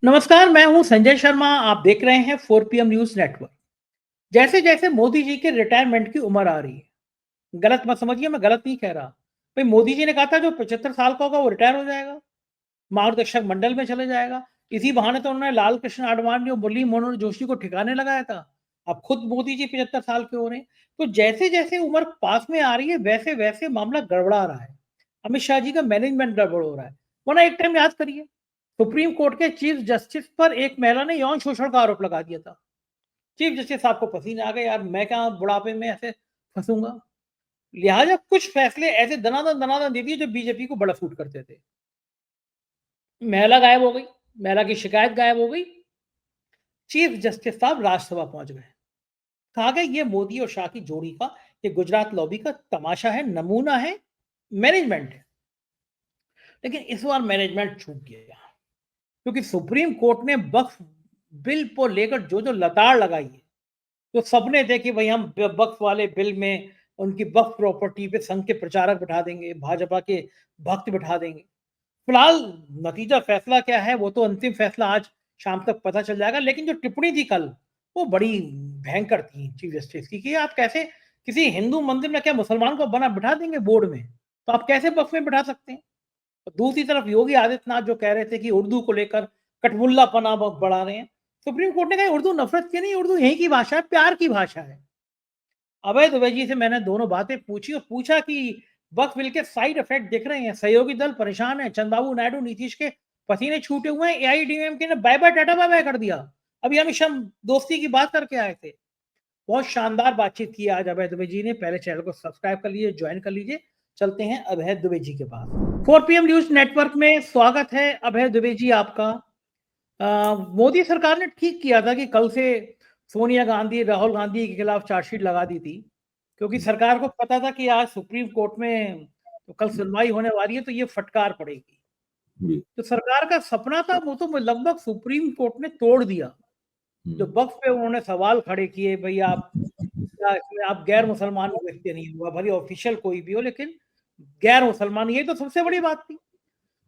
नमस्कार, मैं हूं संजय शर्मा। आप देख रहे हैं 4 PM न्यूज नेटवर्क। जैसे जैसे मोदी जी के रिटायरमेंट की उम्र आ रही है, गलत मत समझिए, मैं गलत नहीं कह रहा। भाई, मोदी जी ने कहा था जो 75 साल का होगा वो रिटायर हो जाएगा, मार्गदर्शक मंडल में चले जाएगा। इसी बहाने तो उन्होंने लाल कृष्ण आडवाणी और मुरली मनोहर जोशी को ठिकाने लगाया था। अब खुद मोदी जी 75 साल के हो रहे हैं। तो जैसे जैसे उम्र पास में आ रही है, वैसे वैसे मामला गड़बड़ा रहा है। अमित शाह जी का मैनेजमेंट गड़बड़ हो रहा है। वरना एक टाइम याद करिए, सुप्रीम कोर्ट के चीफ जस्टिस पर एक महिला ने यौन शोषण का आरोप लगा दिया था। चीफ जस्टिस साहब को पसीने आ गए, यार मैं क्या बुढ़ापे में ऐसे फंसूंगा। लिहाजा कुछ फैसले ऐसे दनादन दनादन दे दिए जो बीजेपी को बड़ा सूट करते थे। महिला गायब हो गई, महिला की शिकायत गायब हो गई। चीफ जस्टिस साहब राज्यसभा पहुंच गए। कहा गया ये मोदी और शाह की जोड़ी का, ये गुजरात लॉबी का तमाशा है, नमूना है, मैनेजमेंट है। लेकिन इस बार मैनेजमेंट चूक गया, क्योंकि सुप्रीम कोर्ट ने वक्फ बिल को लेकर जो जो लताड़ लगाई है, तो सबने थे कि भाई हम वक्फ वाले बिल में उनकी वक्फ प्रॉपर्टी पे संघ के प्रचारक बिठा देंगे, भाजपा के भक्त बिठा देंगे। फिलहाल नतीजा फैसला क्या है वो तो अंतिम फैसला आज शाम तक पता चल जाएगा। लेकिन जो टिप्पणी थी कल, वो बड़ी भयंकर थी चीफ जस्टिस की, कि आप कैसे किसी हिंदू मंदिर में क्या मुसलमान को बना बिठा देंगे बोर्ड में, तो आप कैसे वक्फ में बिठा सकते हैं। दूसरी तरफ योगी आदित्यनाथ जो कह रहे थे कि उर्दू को लेकर कटमुल्लापना बढ़ा रहे हैं। सुप्रीम कोर्ट ने कहा उर्दू नफरत की नहीं, उर्दू यहीं की भाषा है, प्यार की भाषा है। अभय दुबे जी से मैंने दोनों बातें पूछी और पूछा कि वक्फ बिल के साइड इफेक्ट दिख रहे हैं, सहयोगी दल परेशान है, चंद्रबाबू नायडू नीतीश के पसीने छूटे हुए हैं, एआईडीएमके ने bye bye tata bye bye कर दिया। अभी अमित शाह दोस्ती की बात करके आए थे। बहुत शानदार बातचीत की आज अभय दुबे जी ने। पहले चैनल को सब्सक्राइब कर लीजिए, ज्वाइन कर लीजिए। चलते हैं अभय दुबे जी के पास। 4 PM न्यूज नेटवर्क में स्वागत है अभय दुबे जी आपका। मोदी सरकार ने ठीक किया था कि कल से सोनिया गांधी, राहुल गांधी के खिलाफ चार्जशीट लगा दी थी, क्योंकि सरकार को पता था कि आज सुप्रीम कोर्ट में तो कल सुनवाई होने वाली है, तो ये फटकार पड़ेगी। जी। तो सरकार का सपना था वो तो लगभग सुप्रीम कोर्ट ने तोड़ दिया। जो हुँ। वक्फ पे उन्होंने सवाल खड़े किए, भाई आप क्या इसमें आप गैर मुसलमान व्यक्ति नहीं हुआ, भले ऑफिशियल कोई भी हो, लेकिन गैर मुसलमान, ये तो सबसे बड़ी बात थी।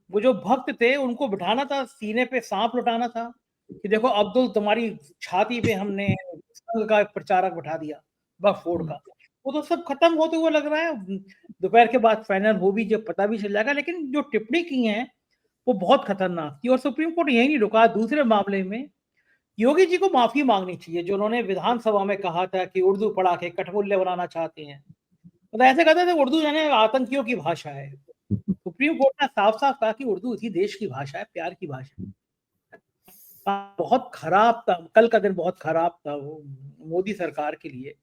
वो जो भक्त थे उनको बिठाना था, सीने पे सांप लौटाना था कि देखो अब्दुल, तुम्हारी छाती पे हमने संघ का एक प्रचारक बिठा दिया, वक्फ बोर्ड हुँ। का। वो तो सब खत्म होते हुए लग रहा है। दोपहर के बाद फाइनल हो भी, जब पता भी चल जाएगा। लेकिन जो टिप्पणी की है वो बहुत खतरनाक थी। और सुप्रीम कोर्ट यही नहीं रुका, दूसरे मामले में योगी जी को माफी मांगनी चाहिए, जो उन्होंने विधानसभा में कहा था कि उर्दू पढ़ा के कठपुतली बनाना चाहते हैं। मतलब ऐसे कहते थे उर्दू यानी आतंकियों की भाषा है। सुप्रीम कोर्ट ने साफ साफ कहा कि उर्दू इसी देश की भाषा है, प्यार की भाषा है। बहुत खराब था, कल का दिन बहुत खराब था वो मोदी सरकार के लिए।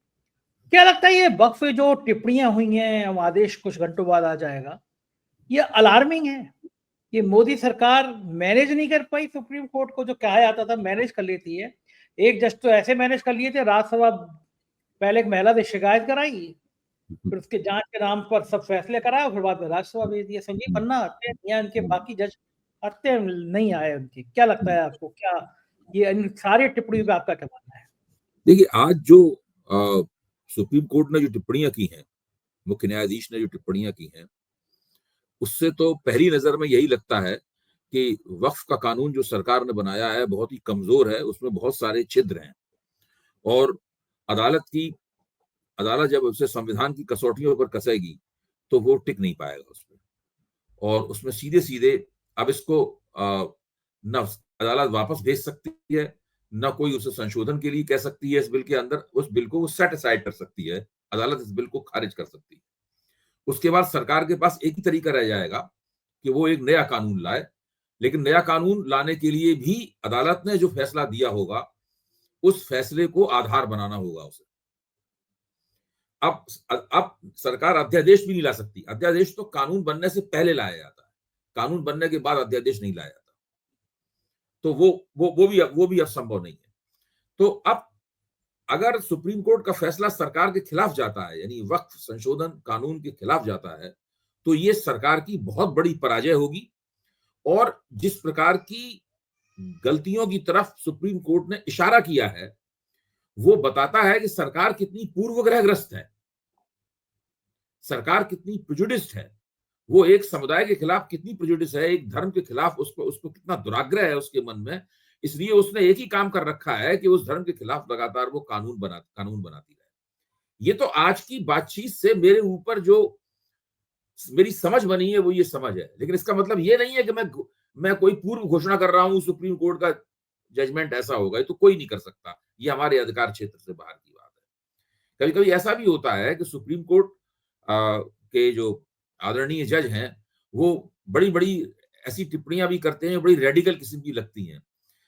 क्या लगता है ये वक्फ पे जो टिप्पणियां हुई हैं, आदेश कुछ घंटों बाद आ जाएगा, ये अलार्मिंग है। ये मोदी सरकार मैनेज नहीं कर पाई, सुप्रीम कोर्ट को जो कहा जाता था मैनेज कर लेती है। एक जज तो ऐसे मैनेज कर लिए थे, राज्यसभा पहले एक महिला ने शिकायत कराई, फिर उसके जांच के नाम पर सब फैसले कराए और फिर बाद में राज्यसभा भेज दिया। संजीव हुँ। खन्ना आते हैं या इनके हुँ। बाकी जज आते हैं, नहीं आए उनके। क्या लगता है आपको, क्या ये इन सारी टिप्पणियों पे आपका क्या मानना है? देखिए, आज जो अ, सुप्रीम कोर्ट ने जो टिप्पणियाँ की हैं, मुख्य न्यायाधीश ने जो टिप्पणियाँ की हैं, उससे तो पहली नज़र में यही लगता है कि वक़्फ़ का कानून जो सरकार ने बनाया है, बहुत ही कमज़ोर है, उसमें बहुत सारे छिद्र हैं और अदालत की अदालत जब उसे संविधान की कसौटियों पर कसेगी, तो वो टिक नहीं पाएगा उसपे और उसमें सीधे-सीधे अब इसको ना अदालत वापस भेज सकती है, ना कोई उसे संशोधन के लिए कह सकती है इस बिल के अंदर, उस बिल को वो सेट असाइड कर सकती है, अदालत इस बिल को खारिज कर सकती है। उसके बाद सरकार के पास एक ही तरीका रह जाएगा कि वो एक नया कानून लाए, लेकिन नया कानून लाने के लिए भी अदालत ने जो फैसला दिया होगा, उस फैसले को आधार बनाना होगा उसे। अब सरकार अध्यादेश भी नहीं ला सकती, अध्यादेश तो कानून बनने से पहले लाया जाता है, कानून बनने के बाद अध्यादेश नहीं लाया जाता। तो वो भी अब संभव नहीं है। तो अब अगर सुप्रीम कोर्ट का फैसला सरकार के खिलाफ जाता है, यानी वक्फ संशोधन कानून के खिलाफ जाता है, तो ये सरकार की बहुत बड़ी पराजय होगी और जिस प्रकार की गलतियों की तरफ सुप्रीम कोर्ट ने इशारा किया है, वो बताता है कि सरकार कितनी पूर्वग्रहग्रस्त है, सरकार कितनी प्रेजुडिस्ड है वो एक समुदाय के खिलाफ कितनी प्रेजुडिस है, एक धर्म के खिलाफ उसको कितना दुराग्रह है उसके मन में, इसलिए उसने एक ही काम कर रखा है कि उस धर्म के खिलाफ लगातार वो कानून बनाती रहे। ये तो आज की बातचीत से मेरे ऊपर जो मेरी समझ बनी है वो ये समझ है, लेकिन इसका मतलब ये नहीं है कि मैं कोई पूर्व घोषणा कर रहा हूं सुप्रीम कोर्ट का जजमेंट ऐसा होगा, ये तो कोई नहीं कर सकता, ये हमारे अधिकार क्षेत्र से बाहर की बात है। कभी कभी ऐसा भी होता है कि सुप्रीम कोर्ट के जो आदरणीय जज हैं वो बड़ी बड़ी ऐसी टिप्पणियां भी करते हैं, बड़ी रेडिकल किस्म की लगती हैं,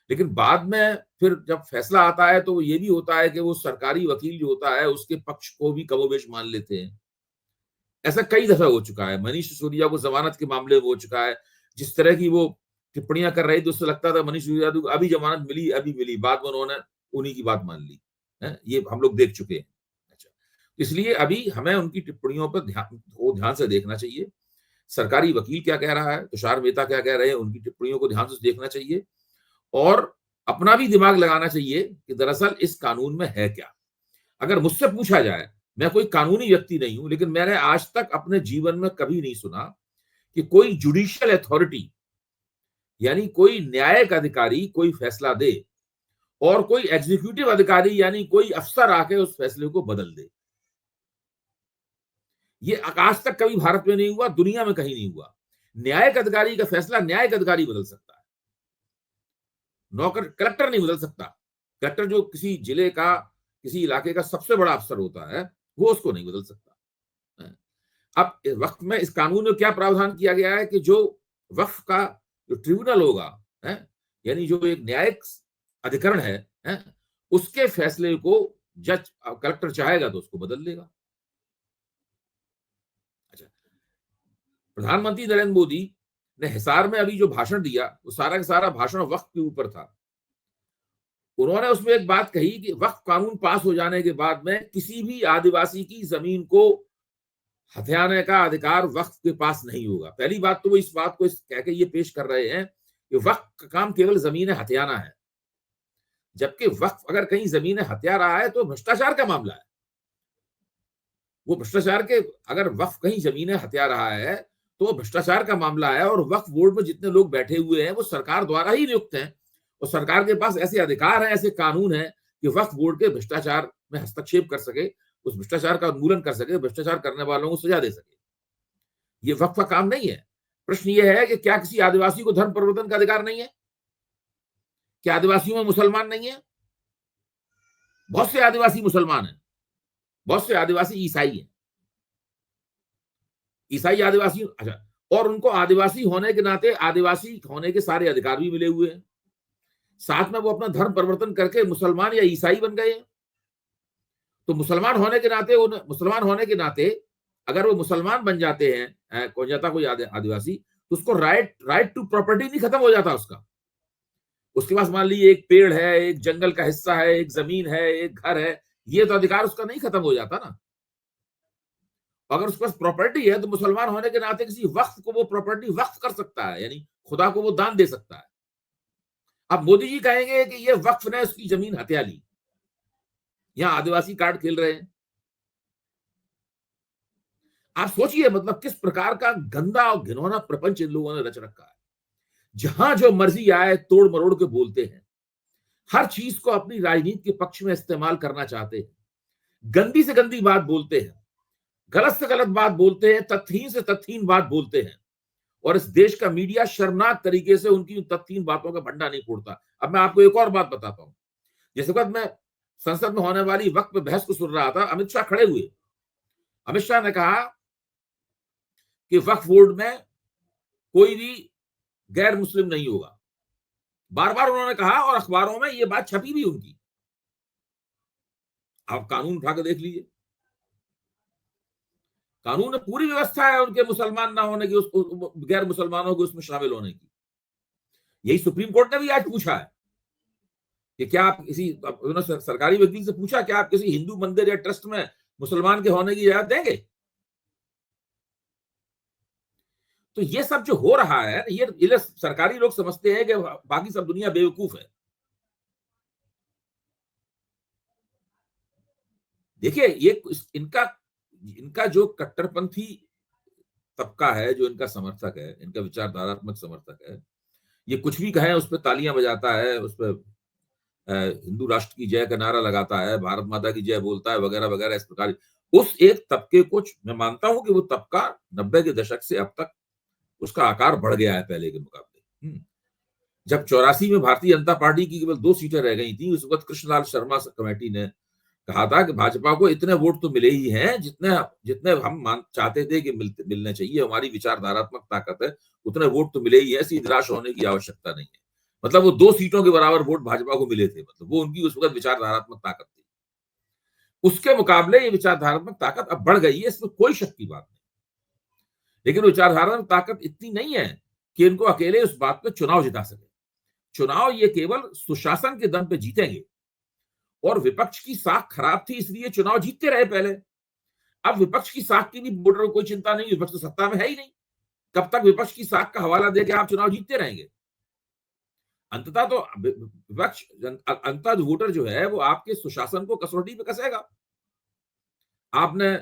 लेकिन बाद में फिर जब फैसला आता है तो ये भी होता है कि वो सरकारी वकील जो होता है उसके पक्ष को भी कमोबेश मान लेते हैं। ऐसा कई दफा हो चुका है, मनीष सिसोदिया को जमानत के मामले में हो चुका है, जिस तरह की वो टिप्पणियां कर रही थी उससे लगता था मनीष सिसोदिया को अभी जमानत मिली, अभी मिली, बाद में उन्होंने उन्हीं की बात मान ली है, ये हम लोग देख चुके हैं। अच्छा, इसलिए अभी हमें उनकी टिप्पणियों पर ध्यान से देखना चाहिए। सरकारी वकील क्या कह रहा है, तुषार मेहता क्या कह रहे हैं, उनकी टिप्पणियों को ध्यान से देखना चाहिए और अपना भी दिमाग लगाना चाहिए कि दरअसल इस कानून में है क्या। अगर मुझसे पूछा जाए, मैं कोई कानूनी व्यक्ति नहीं हूं, लेकिन मैंने आज तक अपने जीवन में कभी नहीं सुना कि कोई जुडिशियल अथॉरिटी यानी कोई न्यायिक अधिकारी कोई फैसला दे और कोई एग्जीक्यूटिव अधिकारी यानी कोई अफसर आके उस फैसले को बदल दे। ये आज तक कभी भारत में नहीं हुआ, दुनिया में कहीं नहीं हुआ। न्यायिक अधिकारी का फैसला न्यायिक अधिकारी बदल सकता है, नौकर कलेक्टर नहीं बदल सकता। कलेक्टर जो किसी जिले का किसी इलाके का सबसे बड़ा अफसर होता है वो उसको नहीं बदल सकता। अब इस वक्त में इस कानून में क्या प्रावधान किया गया है कि जो वक्फ का जो ट्रिब्यूनल होगा है, यानी जो एक न्यायिक अधिकरण है, उसके फैसले को जज कलेक्टर चाहेगा तो उसको बदल देगा। अच्छा, प्रधानमंत्री नरेंद्र मोदी ने हिसार में अभी जो भाषण दिया वो सारा का सारा भाषण वक्फ के ऊपर था। उन्होंने उसमें एक बात कही कि वक्फ कानून पास हो जाने के बाद में किसी भी आदिवासी की जमीन को हथियाने का अधिकार वक्फ के पास नहीं होगा। पहली बात तो वो इस बात को कह के ये पेश कर रहे हैं कि वक्फ का काम केवल जमीनें हथियाना है, जबकि वक्फ अगर कहीं जमीनें हत्या रहा है तो भ्रष्टाचार का मामला है। वो भ्रष्टाचार के अगर वक्फ कहीं जमीनें हत्या रहा है तो वो भ्रष्टाचार का मामला है और वक्फ बोर्ड में जितने लोग बैठे हुए हैं वो सरकार द्वारा ही नियुक्त हैं और सरकार के पास ऐसे अधिकार हैं, ऐसे कानून हैं कि वक्फ बोर्ड के भ्रष्टाचार में हस्तक्षेप कर सके, उस भ्रष्टाचार का उन्मूलन कर सके, भ्रष्टाचार करने वालों को सजा दे सके। ये वक्फ का काम नहीं है। प्रश्न ये है कि क्या किसी आदिवासी को धर्म परिवर्तन का अधिकार नहीं है? क्या आदिवासियों में मुसलमान नहीं है? बहुत से आदिवासी मुसलमान हैं, बहुत से आदिवासी ईसाई हैं। ईसाई आदिवासी अच्छा, और उनको आदिवासी होने के नाते आदिवासी होने के सारे अधिकार भी मिले हुए हैं। साथ में वो अपना धर्म परिवर्तन करके मुसलमान या ईसाई बन गए हैं। तो मुसलमान होने के नाते अगर वो मुसलमान बन जाते हैं, कोई जाता कोई आदिवासी, तो उसको राइट टू प्रॉपर्टी नहीं खत्म हो जाता उसका। उसके पास मान लीजिए एक पेड़ है, एक जंगल का हिस्सा है, एक जमीन है, एक घर है, ये तो अधिकार उसका नहीं खत्म हो जाता ना। अगर उसके पास प्रॉपर्टी है तो मुसलमान होने के नाते किसी वक्फ को वो प्रॉपर्टी वक्फ कर सकता है, यानी खुदा को वो दान दे सकता है। अब मोदी जी कहेंगे कि ये वक्फ ने उसकी जमीन हत्या ली, यहां आदिवासी कार्ड खेल रहे हैं। आप सोचिए मतलब किस प्रकार का गंदा और घिनौना प्रपंच इन लोगों ने रच रखा है। जहां जो मर्जी आए तोड़ मरोड़ के बोलते हैं, हर चीज को अपनी राजनीति के पक्ष में इस्तेमाल करना चाहते हैं, गंदी से गंदी बात बोलते हैं, गलत से गलत बात बोलते हैं, तथ्यहीन से तथ्यहीन बात बोलते हैं और इस देश का मीडिया शर्मनाक तरीके से उनकी तथ्यहीन बातों का भंडा नहीं फोड़ता। अब मैं आपको एक और बात बताता हूं। जैसे वक्त मैं संसद में होने वाली वक्त पे बहस को सुन रहा था, अमित शाह खड़े हुए। अमित शाह ने कहा कि वक्फ बोर्ड में कोई भी गैर मुस्लिम नहीं होगा। बार बार उन्होंने कहा और अखबारों में ये बात छपी भी उनकी। आप कानून उठा के देख लीजिए, कानून में पूरी व्यवस्था है उनके मुसलमान ना होने की, गैर मुसलमानों को उसमें शामिल होने की। यही सुप्रीम कोर्ट ने भी आज पूछा है कि क्या आप किसी, उन्होंने सरकारी वकील से पूछा क्या आप किसी हिंदू मंदिर या ट्रस्ट में मुसलमान के होने की इजाजत देंगे? तो ये सब जो हो रहा है, ये सरकारी लोग समझते हैं कि बाकी सब दुनिया बेवकूफ है। देखिए ये इनका इनका जो कट्टरपंथी तबका है जो इनका समर्थक है, इनका विचारधारात्मक समर्थक है, ये कुछ भी कहें उस पर तालियां बजाता है, उस पर हिंदू राष्ट्र की जय का नारा लगाता है, भारत माता की जय बोलता है, वगैरह वगैरह। इस प्रकार उस एक तबके को मैं मानता हूं कि वो तबका 90 के दशक से अब तक उसका आकार बढ़ गया है पहले के मुकाबले। जब 84 में भारतीय जनता पार्टी की केवल 2 सीटें रह गई थी, उस वक्त कृष्णलाल शर्मा कमेटी ने कहा था कि भाजपा को इतने वोट तो मिले ही हैं जितने जितने हम चाहते थे कि मिलने चाहिए, हमारी विचारधारात्मक ताकत है, उतने वोट तो मिले ही हैं, इसलिए निराश होने की आवश्यकता नहीं है। मतलब वो 2 सीटों के बराबर वोट भाजपा को मिले थे, मतलब वो उनकी उस वक्त विचारधारात्मक ताकत थी। उसके मुकाबले ये विचारधारात्मक ताकत अब बढ़ गई है, इसमें कोई शक की बात नहीं। लेकिन विचारधारात्मक ताकत इतनी नहीं है कि इनको अकेले उस बात पे चुनाव जिता सके। चुनाव ये केवल सुशासन के दम पे जीतेंगे, और विपक्ष की साख खराब थी इसलिए चुनाव जीतते रहे पहले। अब विपक्ष की साख की भी वोटरों को कोई चिंता नहीं, विपक्ष तो सत्ता में है ही नहीं। कब तक विपक्ष की साख का हवाला देकर आप चुनाव जीतते रहेंगे? अंततः तो विपक्ष अंततः वोटर जो है वो आपके सुशासन को कसौटी पे कसेगा। आपने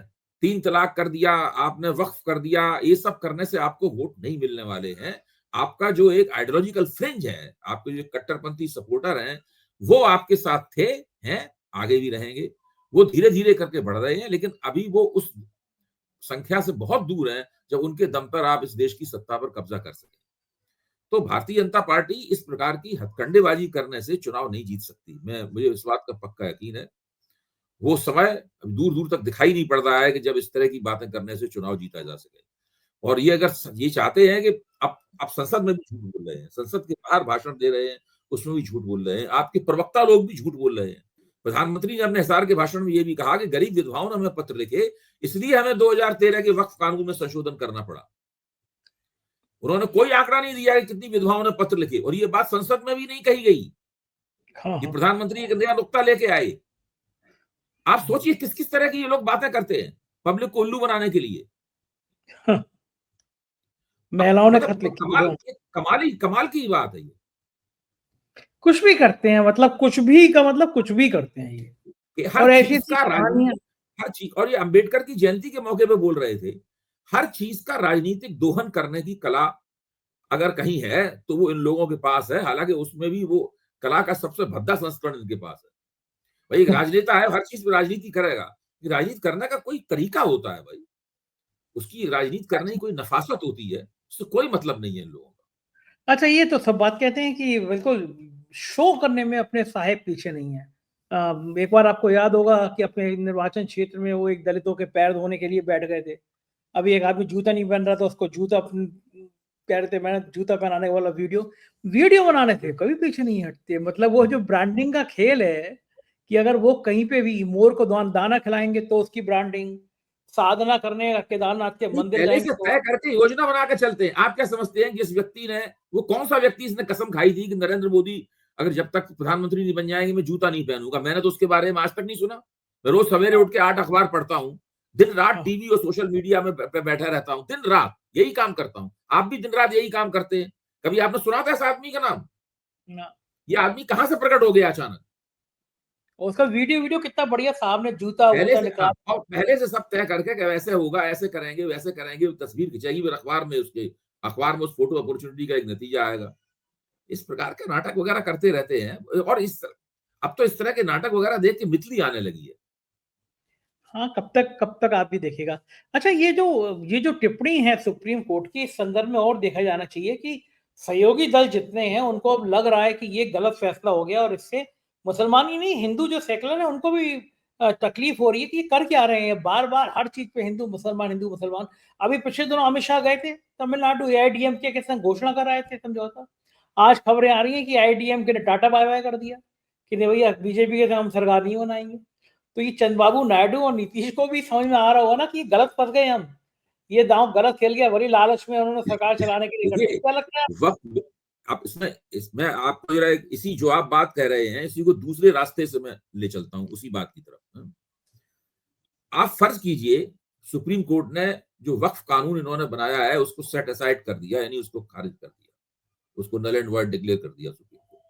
3 तलाक कर दिया, आपने वक्फ कर दिया, ये सब करने से आपको वोट नहीं मिलने वाले हैं। आपका जो एक आइडियोलॉजिकल फ्रिंज है, आपके जो कट्टरपंथी सपोर्टर हैं, वो आपके साथ थे, हैं, आगे भी रहेंगे। वो धीरे धीरे करके बढ़ रहे हैं, लेकिन अभी वो उस संख्या से बहुत दूर हैं जब उनके दम पर आप इस देश की सत्ता पर कब्जा कर सके। तो भारतीय जनता पार्टी इस प्रकार की हथकंडेबाजी करने से चुनाव नहीं जीत सकती। मुझे इस बात का पक्का यकीन है। वो समय दूर दूर तक दिखाई नहीं पड़ रहा है कि जब इस तरह की बातें करने से चुनाव जीता जा सके। और ये अगर ये चाहते हैं कि अब संसद में भी झूठ बोल रहे हैं, संसद के बाहर भाषण दे रहे हैं, उसमें भी झूठ बोल रहे हैं, आपके प्रवक्ता लोग भी झूठ बोल रहे हैं। प्रधानमंत्री ने अपने हिसार के भाषण में ये भी कहा कि गरीब विधवाओं ने हमें पत्र लिखे, इसलिए हमें 2013 के वक्फ कानून में संशोधन करना पड़ा। उन्होंने कोई आंकड़ा नहीं दिया कि कितनी विधवाओं ने पत्र लिखे, और ये बात संसद में भी नहीं कही गई। ये प्रधानमंत्री एक नया नुक्ता लेके आए। आप सोचिए किस किस तरह की ये लोग बातें करते हैं पब्लिक को उल्लू बनाने के लिए। महिलाओं ने मतलब खत लिखी, कमाल की बात है ये। कुछ भी करते हैं, मतलब कुछ भी का मतलब कुछ भी करते हैं ये। हर और ऐसी चीज का कहानियां, हर चीज, और ये अंबेडकर की जयंती के मौके पे बोल रहे थे, हर चीज का राजनीतिक दोहन करने की कला अगर कहीं है तो वो इन लोगों के पास है। हालांकि उसमें भी वो कला का सबसे भद्दा संस्करण इनके पास है। भाई एक राजनेता है, हर चीज में राजनीति करेगा। राजनीति करने का कोई तरीका होता है भाई, उसकी राजनीति करने की कोई नफासत होती है, उससे कोई मतलब नहीं है इन लोगों का। अच्छा ये तो सब बात कहते हैं कि बिल्कुल शो करने में अपने साहेब पीछे नहीं है। एक बार आपको याद होगा कि अपने निर्वाचन क्षेत्र में वो एक दलितों के पैर धोने के लिए बैठ गए थे। अभी एक आदमी जूता नहीं पहन रहा था, उसको जूता कह रहे थे, मैंने जूता पहनाने वाला वीडियो बनाने थे, कभी पीछे नहीं हटते। मतलब वो जो ब्रांडिंग का खेल है कि अगर वो कहीं पे भी मोर को दाना खिलाएंगे तो उसकी ब्रांडिंग, साधना करने केदारनाथ के मंदिर पहले जाएंगे से तो। तय करके योजना बना के चलते हैं। आप क्या समझते हैं कि इस व्यक्ति ने, वो कौन सा व्यक्ति इसने कसम खाई थी कि नरेंद्र मोदी अगर जब तक प्रधानमंत्री नहीं बन जाएंगे मैं जूता नहीं पहनूंगा? मैंने तो उसके बारे में आज तक नहीं सुना। मैं रोज सवेरे उठ के 8 अखबार पढ़ता हूँ, दिन रात टीवी और सोशल मीडिया में बैठा रहता हूँ, दिन रात यही काम करता हूँ। आप भी दिन रात यही काम करते हैं। कभी आपने सुना था इस आदमी का नाम? ये आदमी कहां से प्रकट हो गया अचानक? उसका वीडियो कितना बढ़िया, साहब ने जूता वूता निकाल, और पहले से सब तय करके कि वैसे होगा, ऐसे करेंगे, वैसे करेंगे, तस्वीर खिंचाएगी, फिर अखबार में उस फोटो अपॉर्चुनिटी का एक नतीजा आएगा। इस प्रकार के नाटक वगैरह करते रहते हैं। और अब तो इस तरह के नाटक वगैरह देख के मितली आने लगी है। हाँ, कब तक आप भी देखिएगा। अच्छा ये जो टिप्पणी है सुप्रीम कोर्ट की, इस संदर्भ में और देखा जाना चाहिए कि सहयोगी दल जितने हैं उनको अब लग रहा है कि ये गलत फैसला हो गया, और इससे मुसलमान ही नहीं, हिंदू जो सेकुलर है उनको भी तकलीफ हो रही है कि ये कर क्या रहे हैं, बार बार हर चीज पे हिंदू मुसलमान। अभी पिछले दिनों अमित शाह गए थे तमिलनाडु, एआईडीएमके के संग घोषणा कर आए थे समझौता। आज खबरें आ रही है कि आईडीएमके ने टाटा बाय बाय कर दिया कि नहीं भैया, बीजेपी के साथ हम सरकार नहीं बनाएंगे। तो ये चंद्रबाबू नायडू और नीतीश को भी समझ में आ रहा होगा ना कि गलत फंस गए हम, ये दांव गलत खेल गया, बड़ी लालच में उन्होंने सरकार चलाने के लिए कर दिया। क्या लगता है? वक्त आप इसमें आपको जरा इसी जो आप बात कह रहे हैं, इसी को दूसरे रास्ते से मैं ले चलता हूं उसी बात की तरफ। आप फर्ज कीजिए सुप्रीम कोर्ट ने जो वक्फ कानून इन्होंने बनाया है उसको सेट असाइड कर दिया, यानी उसको खारिज कर दिया, उसको नल एंड वॉइड डिक्लेयर कर दिया सुप्रीम कोर्ट।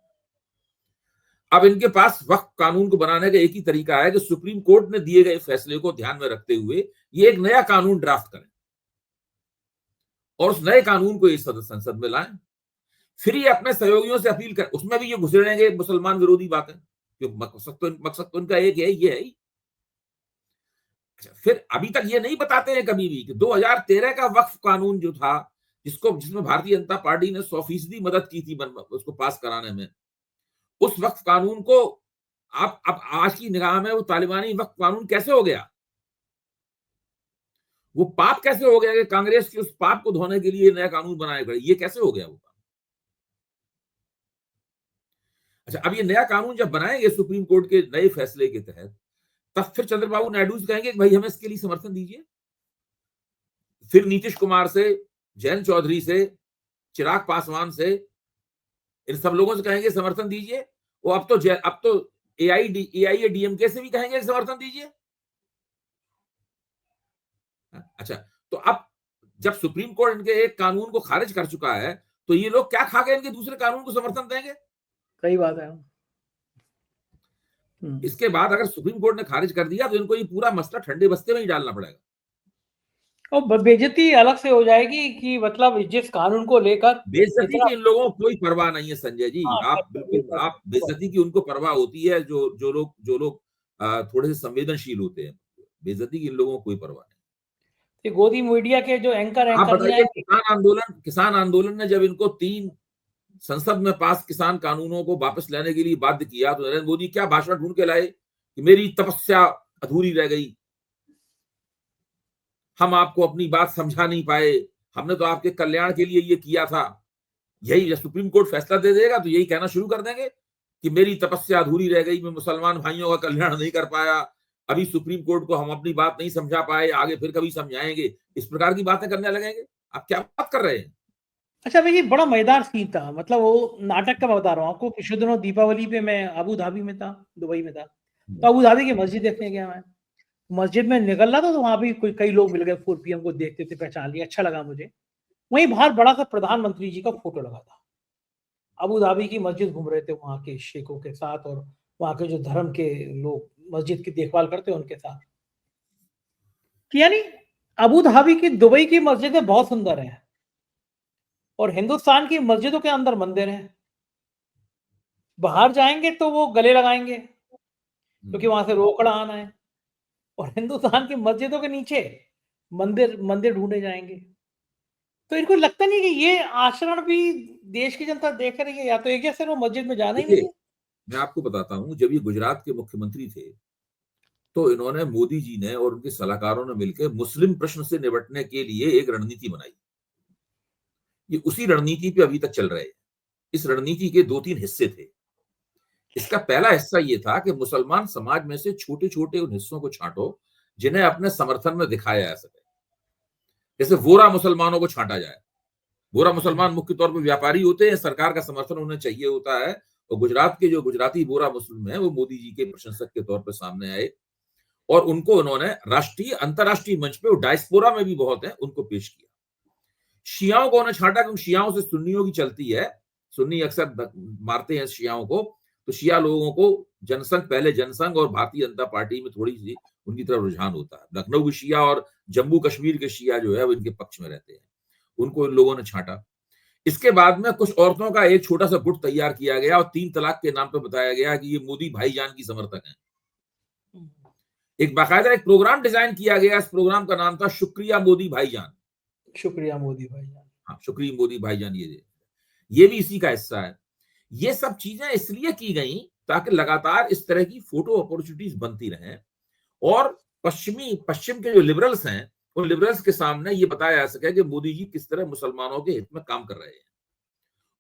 अब इनके पास वक्फ कानून को बनाने का एक ही तरीका है कि सुप्रीम कोर्ट ने दिए गए फैसले को ध्यान में रखते हुए ये एक नया कानून ड्राफ्ट करें। और उस नए कानून को इस संसद में लाएं। फिर ये अपने सहयोगियों से अपील कर, उसमें भी ये घुसेड़ेंगे मुसलमान विरोधी बातें, क्योंकि मकसद तो इनका एक है, ये है ही। अच्छा, फिर अभी तक ये नहीं बताते हैं कभी भी कि 2013 का वक्फ कानून जो था, जिसमें भारतीय जनता पार्टी ने 100% मदद की थी उसको पास कराने में, उस वक्फ कानून को आप अब आज की निगाह में वो तालिबानी वक्फ कानून कैसे हो गया? वो पाप कैसे हो गया कि कांग्रेस के उस पाप को धोने के लिए नया कानून बनाया गया? ये कैसे हो गया वो? अच्छा, अब ये नया कानून जब बनाएंगे सुप्रीम कोर्ट के नए फैसले के तहत, तब फिर चंद्रबाबू नायडू से कहेंगे कि भाई हमें इसके लिए समर्थन दीजिए। फिर नीतीश कुमार से, जयंत चौधरी से, चिराग पासवान से, इन सब लोगों से कहेंगे समर्थन दीजिए। वो अब तो एआईएडीएमके से भी कहेंगे समर्थन दीजिए। अच्छा, तो अब जब सुप्रीम कोर्ट इनके एक कानून को खारिज कर चुका है, तो ये लोग क्या खा के इनके दूसरे कानून को समर्थन देंगे? सही बात है। इसके बाद अगर सुप्रीम कोर्ट ने खारिज कर दिया तो इनको ये पूरा मसला ठंडे बस्ते में ही डालना पड़ेगा। और बेइज्जती अलग से हो जाएगी कि मतलब जिस कानून को लेकर बेइज्जती इतना की इन लोगों को कोई परवाह नहीं है संजय जी। आप बिल्कुल, आप बेइज्जती की उनको परवाह होती है जो लोग थोड़े से संवेदनशील होते हैं। बेइज्जती की इन लोगों को कोई परवाह नहीं। ये गोदी मीडिया के जो एंकर आप बताइए, किसान आंदोलन ने जब इनको 3 संसद में पास किसान कानूनों को वापस लेने के लिए बाध्य किया, तो नरेंद्र मोदी क्या भाषण ढूंढ के लाए कि मेरी तपस्या अधूरी रह गई, हम आपको अपनी बात समझा नहीं पाए, हमने तो आपके कल्याण के लिए ये किया था। यही सुप्रीम कोर्ट फैसला दे देगा तो यही कहना शुरू कर देंगे कि मेरी तपस्या अधूरी रह गई, मैं मुसलमान भाइयों का कल्याण नहीं कर पाया, अभी सुप्रीम कोर्ट को हम अपनी बात नहीं समझा पाए, आगे फिर कभी समझाएंगे। इस प्रकार की बातें करने लगेंगे। आप क्या बात कर रहे हैं? अच्छा भई, ये बड़ा मजेदार सीन था। मतलब वो नाटक का मैं बता रहा हूँ आपको। पिछले दिनों दीपावली पे मैं अबू धाबी में था, दुबई में था। तो अबू धाबी की मस्जिद देखने गया मैं। मस्जिद में निकल रहा था तो वहाँ भी कई लोग मिल गए, 4 पीएम को देखते थे, पहचान लिया, अच्छा लगा मुझे। वहीं बाहर बड़ा-सा प्रधानमंत्री जी का फोटो लगा था। अबू धाबी की मस्जिद घूम रहे थे वहाँ के शेखों के साथ और वहाँ के जो धर्म के लोग मस्जिद की देखभाल करते हैं उनके साथ। कि यानी अबू धाबी की, दुबई की मस्जिदें बहुत सुंदर हैं और हिंदुस्तान की मस्जिदों के अंदर मंदिर हैं। बाहर जाएँगे तो वो गले लगाएँगे, क्योंकि वहाँ से रोकड़ा आना है, और हिंदुस्तान की मस्जिदों के नीचे मंदिर मंदिर ढूँढे जाएँगे। तो इनको लगता नहीं कि ये आचरण भी देश की जनता देख रही है, या तो एक जैसे वो मस्जिद में जाना ही नहीं देखिए, है। मैं आपको बताता हूं, जब ये गुजरात के मुख्यमंत्री थे तो इन्होंने, मोदी जी ने और उनके सलाहकारों ने मिलकर मुस्लिम प्रश्न से निपटने के लिए एक रणनीति बनाई। ये उसी रणनीति पे अभी तक चल रहे हैं। इस रणनीति के 2-3 हिस्से थे। इसका पहला हिस्सा ये था कि मुसलमान समाज में से छोटे-छोटे उन हिस्सों को छांटो जिन्हें अपने समर्थन में दिखाया जा सके। जैसे वोरा मुसलमानों को छांटा जाए। वोरा मुसलमान मुख्य तौर पर व्यापारी होते हैं, सरकार का समर्थन उन्हें चाहिए होता है, और गुजरात के जो गुजराती वोरा मुस्लिम हैं वो मोदी जी के प्रशंसक के तौर पर सामने आए और उनको उन्होंने राष्ट्रीय अंतरराष्ट्रीय मंच पे, डायस्पोरा में भी बहुत है, उनको पेश किया। शियाओं को उन्होंने छांटा क्योंकि शियाओं से सुन्नियों की चलती है, सुन्नी अक्सर मारते हैं शियाओं को, तो शिया लोगों को जनसंघ, पहले जनसंघ और भारतीय जनता पार्टी में थोड़ी सी उनकी तरफ रुझान होता है। लखनऊ के शिया और जम्मू कश्मीर के शिया जो है वो इनके पक्ष में रहते हैं, उनको इन लोगों ने छांटा। इसके बाद में कुछ औरतों का एक छोटा सा गुट तैयार किया गया और 3 तलाक के नाम पर बताया गया कि ये मोदी भाईजान की समर्थक हैं। एक बाकायदा एक प्रोग्राम डिजाइन किया गया, इस प्रोग्राम का नाम था शुक्रिया मोदी भाईजान। शुक्रिया मोदी भाईजान। हाँ, शुक्रिया मोदी भाईजान, ये भी इसी का हिस्सा है। ये सब चीजें इसलिए की गई ताकि लगातार इस तरह की फोटो अपॉर्चुनिटीज बनती रहें और पश्चिम के जो लिबरल्स हैं, उन लिबरल्स के सामने ये बताया जा सके कि मोदी जी किस तरह मुसलमानों के हित में काम कर रहे हैं।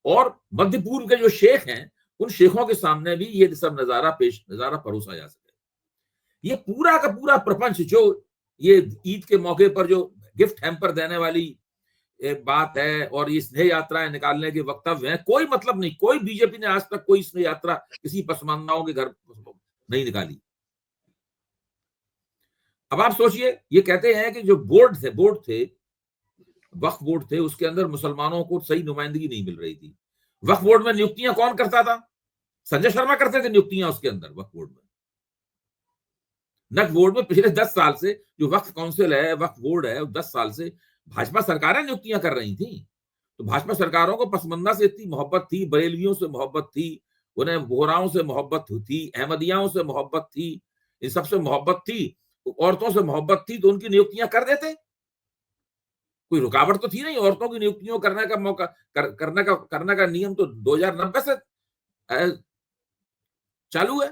और मध्य पूर्व के जो शेख हैं, उन शेखों के सामने भी ये सब नजारा परोसा जा सके। ये पूरा का पूरा प्रपंच, जो ये ईद के मौके पर जो गिफ्ट हैम्पर देने वाली एक बात है और ये स्नेह यात्राएं निकालने के वक्तव्य हैं, कोई मतलब नहीं। कोई बीजेपी ने आज तक कोई स्नेह यात्रा किसी पसमानदाओं के घर नहीं निकाली। अब आप सोचिए, ये कहते हैं कि जो बोर्ड थे, वक्फ बोर्ड थे, उसके अंदर मुसलमानों को सही नुमाइंदगी नहीं मिल रही थी। वक्फ बोर्ड में नियुक्तियां कौन करता था? संजय शर्मा करते थे नियुक्तियां उसके अंदर, वक्फ बोर्ड में। वक्फ बोर्ड में पिछले 10 साल से जो वक्फ काउंसिल है, वक्फ बोर्ड है, 10 साल से भाजपा सरकारें नियुक्तियां कर रही थी, तो भाजपा सरकारों को पसमंदा से इतनी मोहब्बत थी, बरेलवियों से मोहब्बत थी, उन्हें बोहराओं से मोहब्बत थी, अहमदियाओं से मोहब्बत थी, इन सबसे मोहब्बत थी, औरतों से मोहब्बत थी, तो उनकी नियुक्तियां कर देते। कोई रुकावट तो थी नहीं, औरतों की नियुक्तियों करने का मौका करने का नियम तो 2090 से चालू है।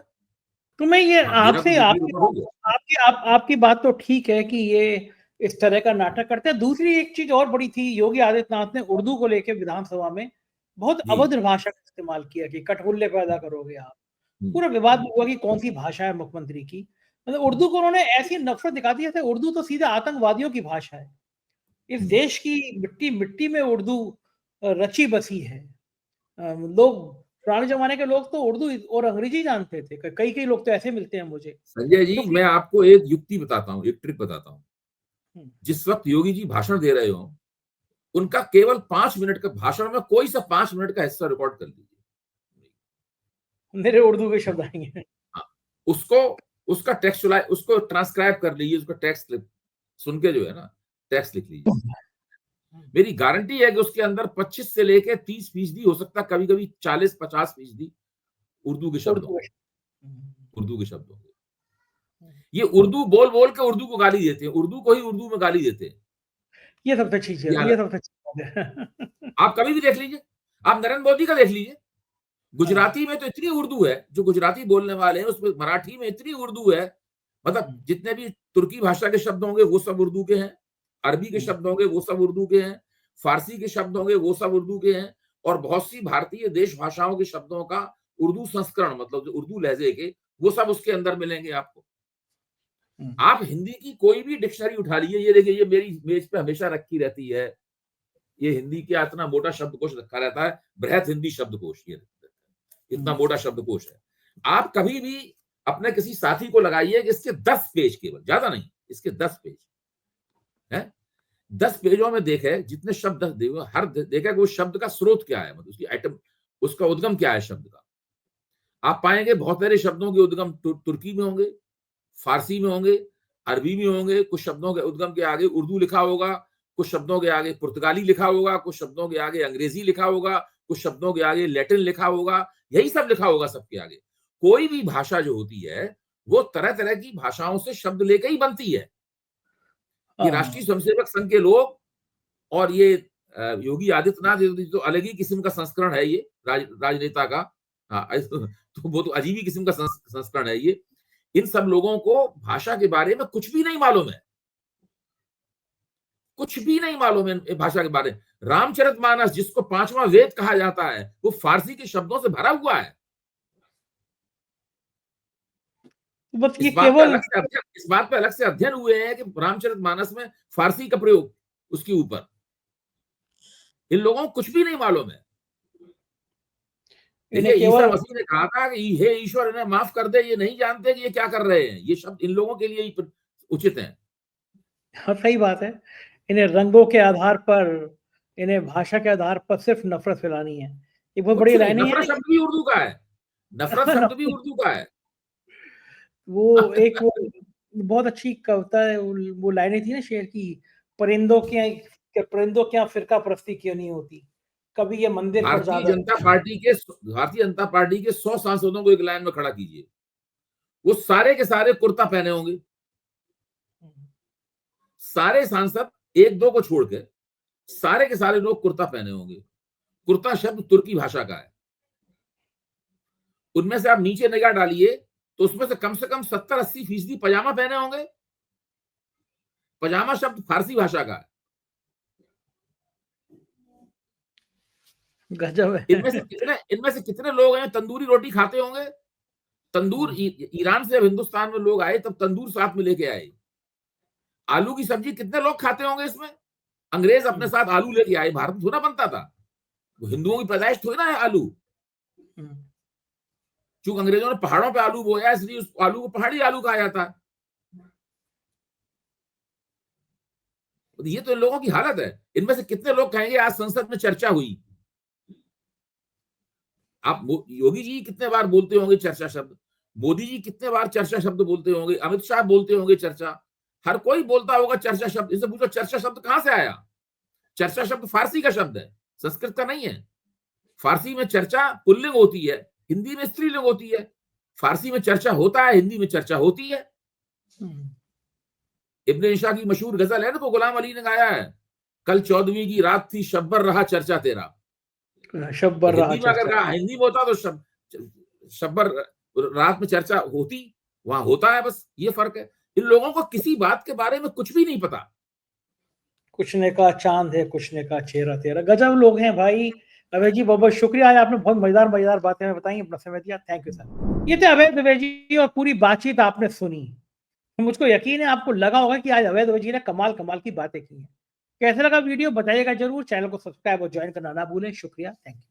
तो मैं ये हाँ, मेरा आपसे तो आपकी हो गया। आपकी बात तो ठीक है कि ये इस तरह का नाटक करते हैं। दूसरी एक चीज और बड़ी थी, योगी आदित्यनाथ ने उर्दू को लेकर विधानसभा में बहुत जी। अभद्र भाषा का इस्तेमाल किया कि कटहुल्ले पैदा करोगे आप। पूरा हम्म, विवाद में हुआ कि कौन सी भाषा है मुख्यमंत्री की। मतलब उर्दू को उन्होंने ऐसी नफरत दिखा दी जैसे उर्दू तो सीधा आतंकवादियों की भाषा है। इस हम्म। देश की मिट्टी मिट्टी में उर्दू रची बसी है। लोग पुराने जमाने के लोग तो उर्दू और अंग्रेजी जानते थे। कई कई लोग तो ऐसे मिलते हैं मुझे संजय जो जी, कि मैं आपको एक युक्ति बताता हूँ, एक ट्रिक बताता हूँ। हम्म, जिस वक्त योगी जी भाषण दे रहे हो, उनका केवल 5 मिनट का भाषण में कोई सा 5 मिनट का हिस्सा रिकॉर्ड कर लीजिए। मेरे उर्दू के शब्द आएंगे। हाँ, उसको उसका टेक्स्ट उसको ट्रांसक्राइब कर लीजिए, उसका टेक्स्ट सुन के जो है ना, टेक्स्ट लिख लीजिए। मेरी गारंटी है कि उसके अंदर 25 से लेके 30% हो सकता, कभी कभी 40-50% उर्दू के शब्द उर्दू होंगे। के शब्द। उर्दू के शब्द होंगे। ये उर्दू बोल बोल के उर्दू को गाली देते हैं, उर्दू को ही उर्दू में गाली देते हैं। ये सबसे अच्छी चीज ये ये सबसे अच्छी बात है। आप कभी भी देख लीजिए, आप नरेंद्र मोदी का देख लीजिए, हाँ, गुजराती में तो इतनी उर्दू है, जो गुजराती बोलने वाले हैं उसमें, मराठी में इतनी उर्दू है, मतलब जितने भी तुर्की भाषा के शब्द होंगे वो सब उर्दू के हैं, अरबी के शब्द होंगे वो सब उर्दू के हैं, फारसी के शब्द होंगे वो सब उर्दू के हैं, और बहुत सी भारतीय देश भाषाओं के शब्दों का उर्दू संस्करण, मतलब जो उर्दू लहजे के, वो सब उसके अंदर मिलेंगे आपको। आप हिंदी की कोई भी डिक्शनरी उठा लीजिए, ये देखिए, ये मेरी मेज पे हमेशा रखी रहती है, ये हिंदी का इतना मोटा शब्दकोश रखा रहता है, बृहत हिंदी शब्दकोश, ये इतना मोटा शब्दकोश है। आप कभी भी अपने किसी साथी को लगाइए कि इसके 10 पेज, केवल, ज्यादा नहीं, इसके 10 पेज है, 10 पेजों में देखे जितने शब्द हर देखे कि वो शब्द का स्रोत क्या है, मतलब उसकी आइटम, उसका उद्गम क्या है शब्द का। आप पाएंगे बहुत सारे शब्दों के उद्गम तुर्की में होंगे, फारसी में होंगे, अरबी में होंगे, कुछ शब्दों के उद्गम के आगे उर्दू लिखा होगा, कुछ शब्दों के आगे पुर्तगाली लिखा होगा, कुछ शब्दों के आगे अंग्रेजी लिखा होगा, कुछ शब्दों के आगे लैटिन लिखा होगा, यही सब लिखा होगा सबके आगे। कोई भी भाषा जो होती है वो तरह तरह की भाषाओं से शब्द लेकर ही बनती है। ये राष्ट्रीय स्वयंसेवक संघ के लोग और ये योगी आदित्यनाथ तो अलग ही किस्म का संस्करण है, ये राजनेता का। हाँ, तो वो तो अजीब ही किस्म का संस्करण है ये। इन सब लोगों को भाषा के बारे में कुछ भी नहीं मालूम है, कुछ भी नहीं मालूम है भाषा के बारे में। रामचरितमानस, जिसको 5वां वेद कहा जाता है, वो फारसी के शब्दों से भरा हुआ है। बस ये केवल इस बात पे अलग से अध्ययन हुए हैं कि रामचरितमानस में फारसी का प्रयोग उसके ऊपर। इन लोगों को कुछ भी नहीं मालूम है। देखिए, इन्हें ईसा केवल मसीह ने कहा था कि हे ईश्वर, इन्हें माफ कर दे, ये नहीं जानते कि ये क्या कर रहे हैं। ये शब्द इन लोगों के लिए ही उचित है। हाँ, सही बात है। इन्हें रंगों के आधार पर, इन्हें भाषा के आधार पर सिर्फ नफरत फैलानी है। ये बहुत कुछ बड़ी नहीं, लाइनें नफरत हैं। शब्द भी उर्दू का है, नफरत शब्द भी नफरत, उर्दू का है। वो एक वो बहुत अच्छी कविता है, वो लाइनें थी ना शेर की, परिंदों क्या फिरका परस्ती क्यों नहीं होती, कभी ये मंदिर पर भारतीय जाकर। जनता पार्टी के भारतीय जनता पार्टी के 100 सांसदों को एक लाइन में खड़ा कीजिए, वो सारे के सारे कुर्ता पहने होंगे। सारे सांसद, एक दो को छोड़ के सारे के सारे लोग कुर्ता पहने होंगे। कुर्ता शब्द तुर्की भाषा का है। उनमें से आप नीचे निगाह डालिए तो उसमें से कम 70-80% पजामा पहने होंगे। पजामा शब्द फारसी भाषा का है। गजब है। इनमें से कितने लोग हैं तंदूरी रोटी खाते होंगे। तंदूर, ईरान से हिंदुस्तान में लोग आए तब तंदूर साथ में लेके आए। आलू की सब्जी कितने लोग खाते होंगे इसमें। अंग्रेज अपने साथ आलू लेके आए, भारत में थोड़ा बनता था, वो हिंदुओं की पैदाइश थोड़ी ना है आलू। चूंकि अंग्रेजों ने पहाड़ों पे आलू बोया, इसलिए उस आलू को पहाड़ी आलू कहा जाता है। ये तो इन लोगों की हालत है। इनमें से कितने लोग कहेंगे आज संसद में चर्चा हुई। आप योगी जी कितने बार बोलते होंगे चर्चा शब्द, मोदी जी कितने बार चर्चा शब्द बोलते होंगे, अमित शाह बोलते होंगे चर्चा, हर कोई बोलता होगा चर्चा शब्द, इसे पूछो चर्चा शब्द कहां से आया? चर्चा शब्द फारसी का शब्द है, संस्कृत का नहीं है। फारसी में चर्चा पुल्लिंग होती है, हिंदी में स्त्रीलिंग होती है। फारसी में चर्चा होता है, हिंदी में चर्चा होती है। इब्ने इंशा की मशहूर गजल है ना, तो गुलाम अली ने गाया है, कल 14वीं की रात थी शब्बर रहा चर्चा तेरा। शब्बर रहा हिंदी में अगर चर्चा। कहा, हिंदी में होता तो शब्बर रात में चर्चा होती, वहां होता है, बस ये फर्क है। इन लोगों को किसी बात के बारे में कुछ भी नहीं पता। कुछ ने कहा चांद है, कुछ ने कहा चेहरा तेरा। गजब लोग हैं भाई। अभय जी बहुत बहुत शुक्रिया, आज आपने बहुत मजेदार मजेदार बातें हमें बताई, अपना समय दिया, थैंक यू सर। ये थे अवैध दुबे जी और पूरी बातचीत आपने सुनी। मुझको यकीन है आपको लगा होगा कि आज अवैध दुबे जी ने कमाल कमाल की बातें की हैं। कैसा लगा वीडियो बताइएगा जरूर, चैनल को सब्सक्राइब और ज्वाइन करना ना भूलें। शुक्रिया, थैंक यू।